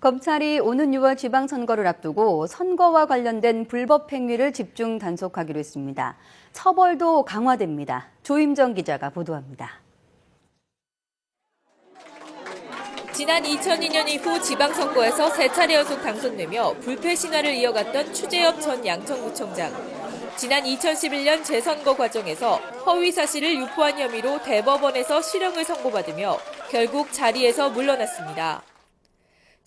검찰이 오는 6월 지방선거를 앞두고 선거와 관련된 불법 행위를 집중 단속하기로 했습니다. 처벌도 강화됩니다. 조임정 기자가 보도합니다. 지난 2002년 이후 지방선거에서 3차례 연속 당선되며 불패 신화를 이어갔던 추재엽 전 양천구청장. 지난 2011년 재선거 과정에서 허위 사실을 유포한 혐의로 대법원에서 실형을 선고받으며 결국 자리에서 물러났습니다.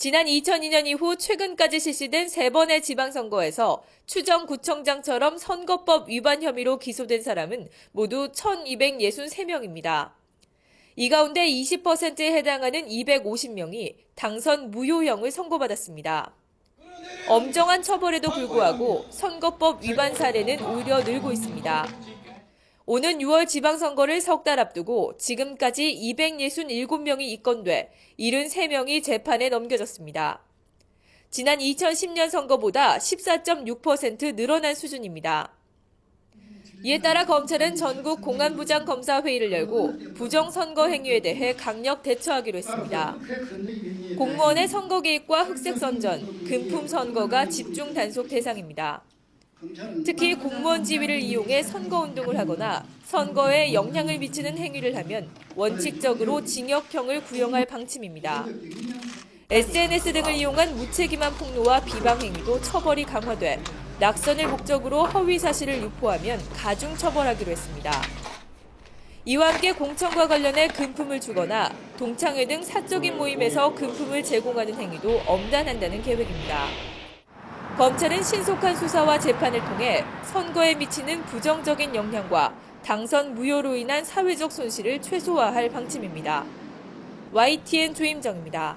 지난 2002년 이후 최근까지 실시된 3번의 지방선거에서 추정구청장처럼 선거법 위반 혐의로 기소된 사람은 모두 1,263명입니다. 이 가운데 20%에 해당하는 250명이 당선 무효형을 선고받았습니다. 엄정한 처벌에도 불구하고 선거법 위반 사례는 오히려 늘고 있습니다. 오는 6월 지방선거를 석 달 앞두고 지금까지 267명이 입건돼 73명이 재판에 넘겨졌습니다. 지난 2010년 선거보다 14.6% 늘어난 수준입니다. 이에 따라 검찰은 전국 공안부장 검사 회의를 열고 부정선거 행위에 대해 강력 대처하기로 했습니다. 공무원의 선거 개입과 흑색 선전, 금품 선거가 집중 단속 대상입니다. 특히 공무원 지위를 이용해 선거운동을 하거나 선거에 영향을 미치는 행위를 하면 원칙적으로 징역형을 구형할 방침입니다. SNS 등을 이용한 무책임한 폭로와 비방 행위도 처벌이 강화돼 낙선을 목적으로 허위 사실을 유포하면 가중 처벌하기로 했습니다. 이와 함께 공천과 관련해 금품을 주거나 동창회 등 사적인 모임에서 금품을 제공하는 행위도 엄단한다는 계획입니다. 검찰은 신속한 수사와 재판을 통해 선거에 미치는 부정적인 영향과 당선 무효로 인한 사회적 손실을 최소화할 방침입니다. YTN 조임정입니다.